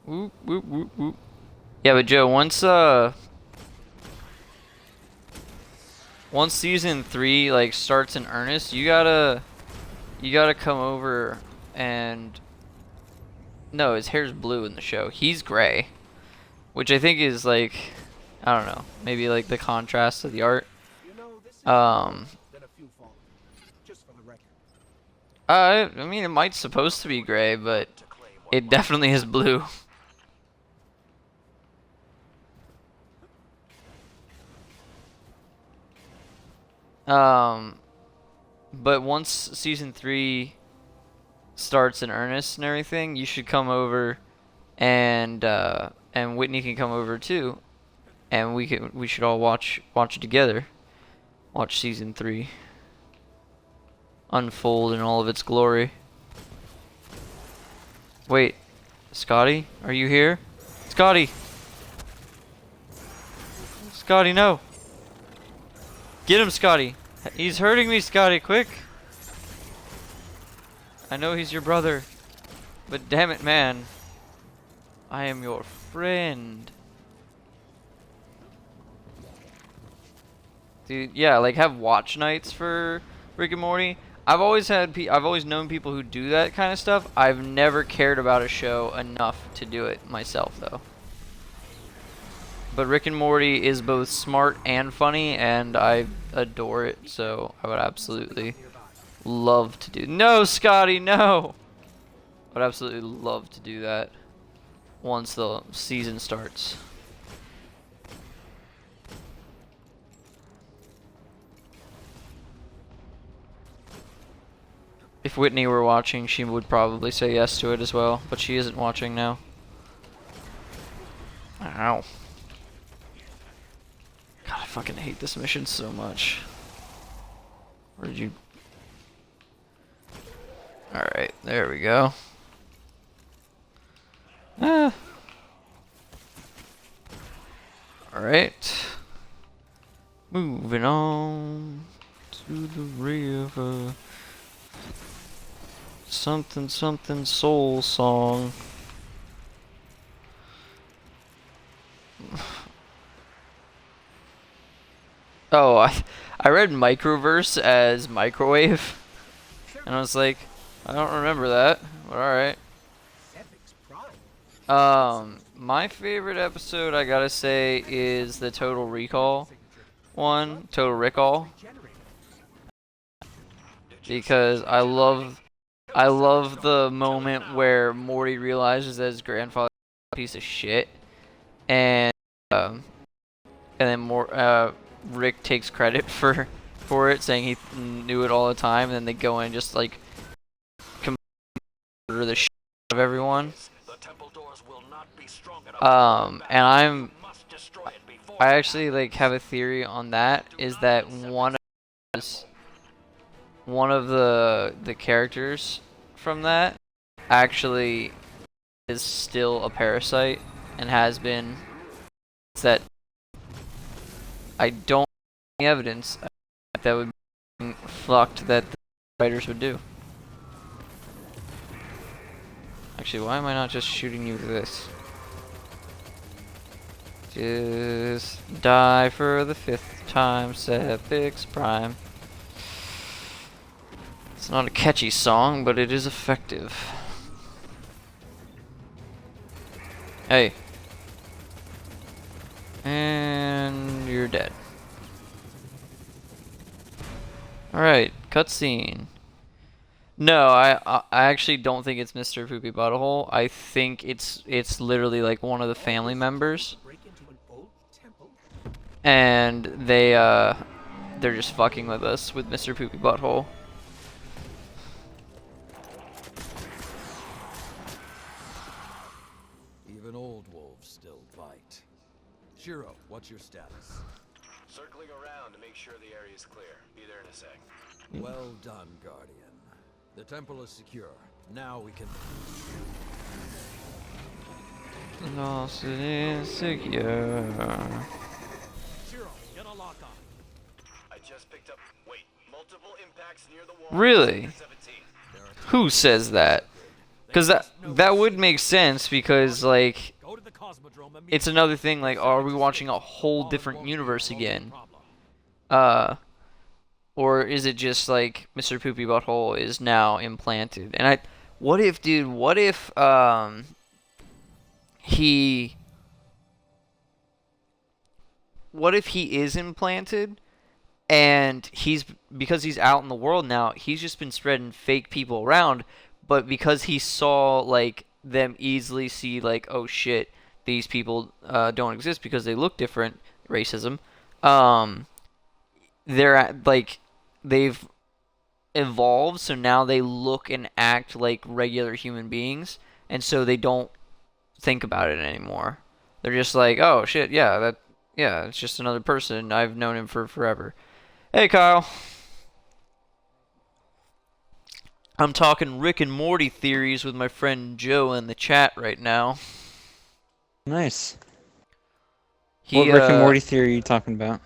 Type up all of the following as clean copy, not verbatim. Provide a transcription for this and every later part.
Whoop, whoop, whoop, whoop. Yeah, but Joe, once season 3 like starts in earnest, you gotta come over and no, his hair's blue in the show. He's gray, which I think is like, I don't know, maybe like the contrast to the art. Um, I mean, it might supposed to be gray, but it definitely is blue. Um, but once season 3 starts in earnest and everything, you should come over, and Whitney can come over too, and we should all watch it together. Watch season 3 unfold in all of its glory. Wait, Scotty, are you here? Scotty! Scotty, no! Get him, Scotty! He's hurting me, Scotty, quick! I know he's your brother, but damn it, man. I am your friend. Dude, yeah, like have watch nights for Rick and Morty. I've always known people who do that kind of stuff. I've never cared about a show enough to do it myself, though. But Rick and Morty is both smart and funny, and I adore it, so I would absolutely love to do. No, Scotty, no! I would absolutely love to do that once the season starts. If Whitney were watching, she would probably say yes to it as well, but she isn't watching now. Ow. God, I fucking hate this mission so much. Where did you... Alright, there we go. Ah. Alright. Moving on to the river. Something something soul song. Oh, I read microverse as microwave, and I was like, I don't remember that, but alright. My favorite episode, I gotta say, is the Total Recall one, Total Recall, because I love the moment where Morty realizes that his grandfather's a piece of shit, and then Rick takes credit for it, saying he knew it all the time, and then they go in and just like murder the shit out of everyone. And I actually like have a theory on that, is that one of the characters from that actually is still a parasite and has been. That I don't have any evidence that would be fucked that the writers would do. Actually, why am I not just shooting you with this? Just die for the 5th time, Sepix Prime. It's not a catchy song, but it is effective. Hey. And you're dead. Alright, cutscene. No, I actually don't think it's Mr. Poopy Butthole. I think it's literally like one of the family members. And they're just fucking with us with Mr. Poopy Butthole. Even old wolves still bite. Shiro, what's your status? Circling around to make sure the area is clear. Be there in a sec. Well done, Guardian. The temple is secure. Now we can... Lost it insecure. Shiro, get a lock on. I just picked up... Wait, multiple impacts near the wall. Really? Who says that? Because that would make sense because like Go to the Cosmodrome immediately. it's another thing. Like, are we watching a whole different universe again? Or is it just like Mr. Poopy Butthole is now implanted? And what if, dude? What if he? What if he is implanted, and because he's out in the world now, he's just been spreading fake people around, but because he saw like them easily see like, oh shit, these people don't exist because they look different, racism. They've evolved, so now they look and act like regular human beings, and so they don't think about it anymore. They're just like, oh shit, yeah, it's just another person. I've known him for forever. Hey, Kyle. I'm talking Rick and Morty theories with my friend Joe in the chat right now. Nice. What Rick and Morty theory are you talking about?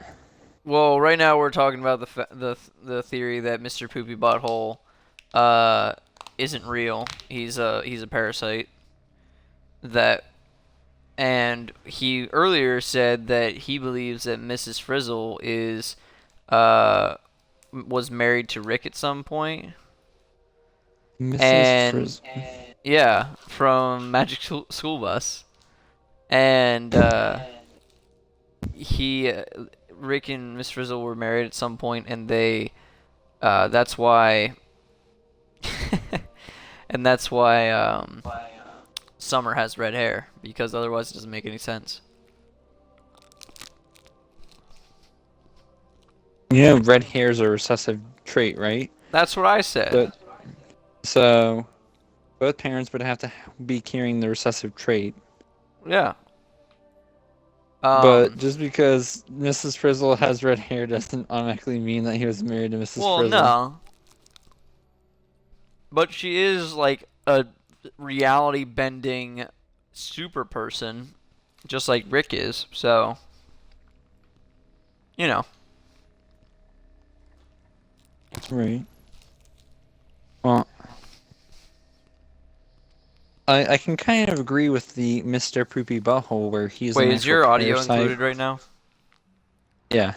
Well, right now we're talking about the theory that Mr. Poopy Butthole isn't real. He's a parasite. And he earlier said that he believes that Mrs. Frizzle was married to Rick at some point. Mrs. Frizzle. Yeah, from Magic School Bus. And Rick and Miss Frizzle were married at some point, and that's why Summer has red hair, because otherwise it doesn't make any sense. Yeah, red hair is a recessive trait, right? That's what I said. So both parents would have to be carrying the recessive trait. Yeah. But just because Mrs. Frizzle has red hair doesn't automatically mean that he was married to Mrs. Frizzle. Well, no. But she is like a reality-bending super person, just like Rick is. So, you know. Right. Well, I can kind of agree with the Mr. Poopy Butthole where he's. Wait, is your audio parasite. included right now? Yeah.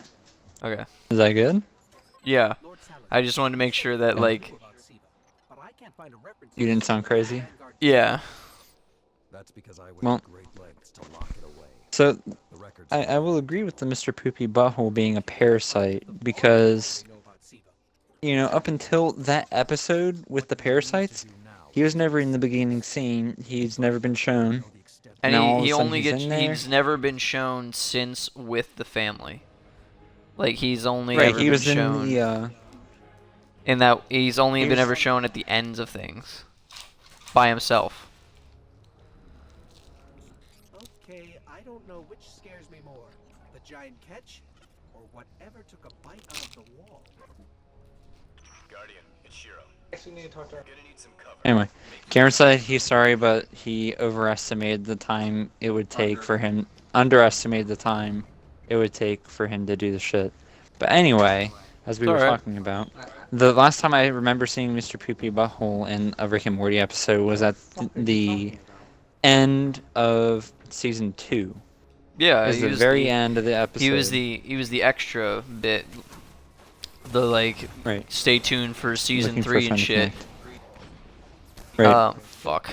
Okay. Is that good? Yeah. I just wanted to make sure that, like... You didn't sound crazy? Yeah. That's because I Well, went to great lengths to lock it away. So, The records I will agree with the Mr. Poopy Butthole being a parasite because, you know, up until that episode with the parasites, he was never in the beginning scene. He's never been shown. And Now all of he a sudden only he's gets... in there. He's never been shown since with the family. Like, he's only Right, ever he been was shown... in the, In that he's only he been was- ever shown at the ends of things. By himself. Okay, I don't know which scares me more, the giant catch or whatever took a bite out of the wall. Guardian, it's Shiro. Actually need to talk to her. Gonna need some cover. Anyway, Cameron said he's sorry, but he overestimated the time it would take for him... Underestimated the time it would take for him to do the shit. But anyway, as we were Alright. talking about, the last time I remember seeing Mr. Poopy Butthole in a Rick and Morty episode was at the end of season 2. Yeah, It was the very end of the episode. He was the extra bit. The like Right. stay tuned for season Looking for 3 and Friend shit. Connect. Right. Fuck.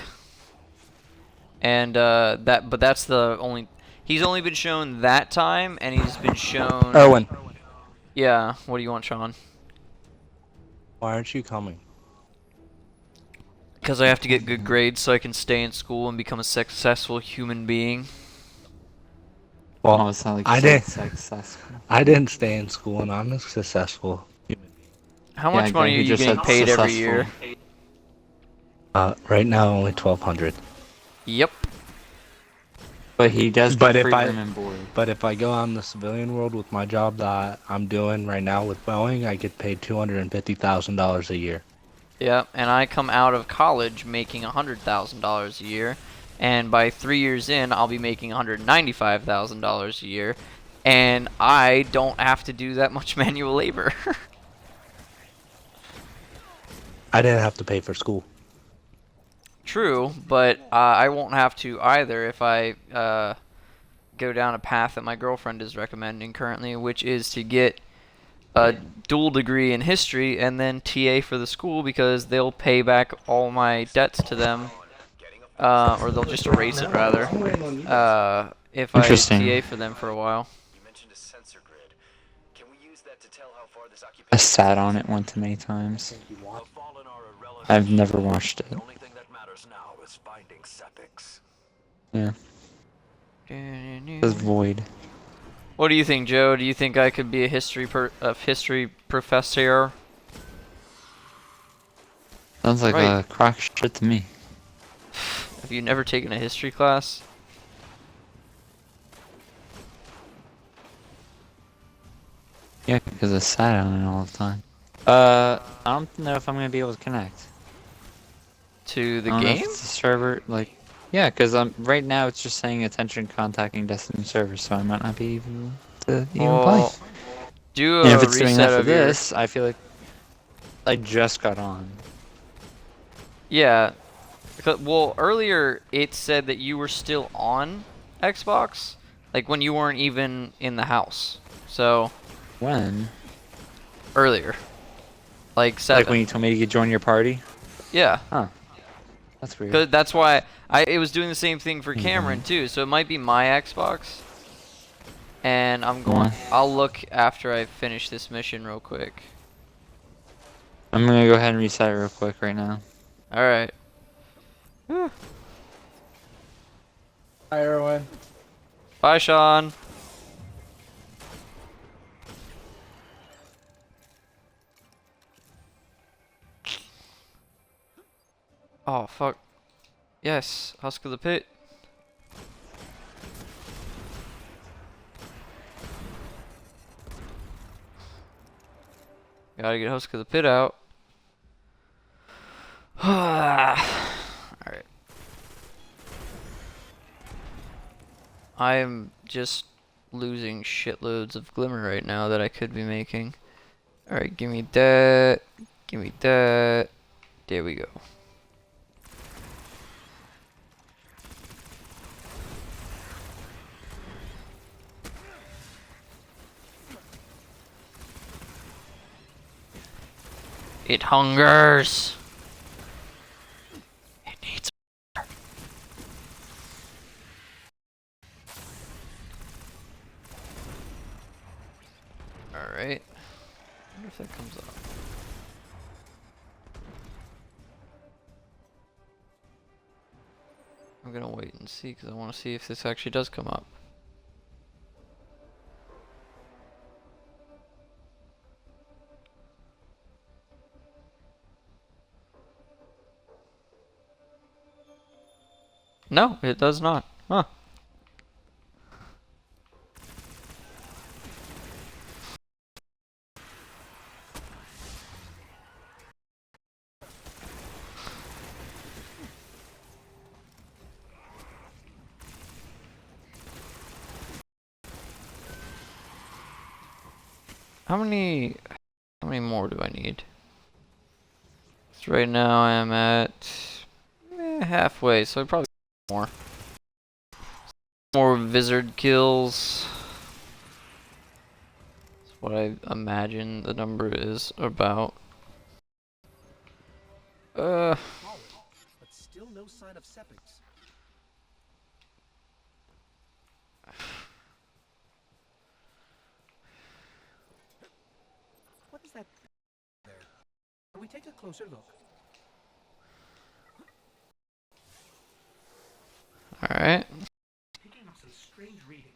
And but that's the only... He's only been shown that time, and he's been shown... Owen, Yeah, what do you want, Sean? why aren't you coming? Because I have to get good grades so I can stay in school and become a successful human being. Oh, Well, it's not like I you didn't. said successful. I didn't stay in school, and I'm a successful human being. How Yeah, much guy money who are you just getting said paid every successful. year? Right now, only 1,200. Yep. But he does But get if free I- room and board. But if I go out in the civilian world with my job that I'm doing right now with Boeing, I get paid $250,000 a year. Yeah, and I come out of college making $100,000 a year, and by 3 years in, I'll be making $195,000 a year, and I don't have to do that much manual labor. I didn't have to pay for school. True, but I won't have to either if I go down a path that my girlfriend is recommending currently, which is to get a dual degree in history and then TA for the school because they'll pay back all my debts to them, or they'll just erase it rather, if I Interesting. TA for them for a while. You mentioned a sensor grid. Can we use that to tell how far this I occupation sat on it one too many times. The fallen are irrelevant. I've never watched it. The only thing that matters now is finding Sepix. Yeah. It's void. What do you think, Joe? Do you think I could be a history professor? Sounds like Right. a crock shit to me. Have you never taken a history class? Yeah, because I sat on it all the time. I don't know if I'm gonna be able to connect. To the I don't know if game? it's a server, like, yeah, because right now it's just saying attention contacting Destiny server, so I might not be able to even play. Well, do And if a it's doing that reset for of your... this, I feel like I just got on. Yeah. Well, earlier it said that you were still on Xbox, like when you weren't even in the house. So, When? earlier. Like 7. Like when you told me to join your party? Yeah. Huh. That's weird. 'Cause that's why it was doing the same thing for Cameron Mhm. too. So it might be my Xbox. And Yeah. I'll look after I finish this mission real quick. I'm gonna go ahead and reset it real quick right now. All right. Hi, Erwin. Bye, Sean. Oh, fuck. Yes, Husk of the Pit. Gotta get Husk of the Pit out. Alright. I am just losing shitloads of glimmer right now that I could be making. Alright, give me that. Give me that. There we go. It hungers. It needs more. Alright. I wonder if that comes up. I'm gonna wait and see because I want to see if this actually does come up. No, it does not. Huh. How many more do I need? So right now I am at halfway, so I probably more. More wizard kills. That's what I imagine the number is about. But still no sign of Sepix. What is that there? Can we take a closer look? Alright. Picking up some strange reading.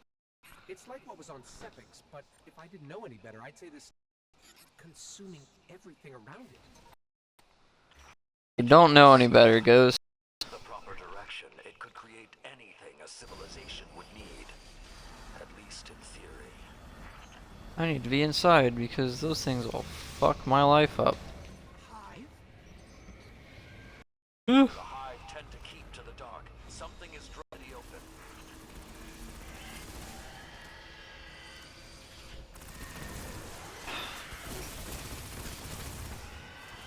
It's like what was on Sepix, but if I didn't know any better, I'd say this consuming everything around it. You don't know any better, Ghost. The proper direction, it could create anything a civilization would need. At least in theory. I need to be inside because those things will fuck my life up. Hive? The hive tend to keep to the dark. Something is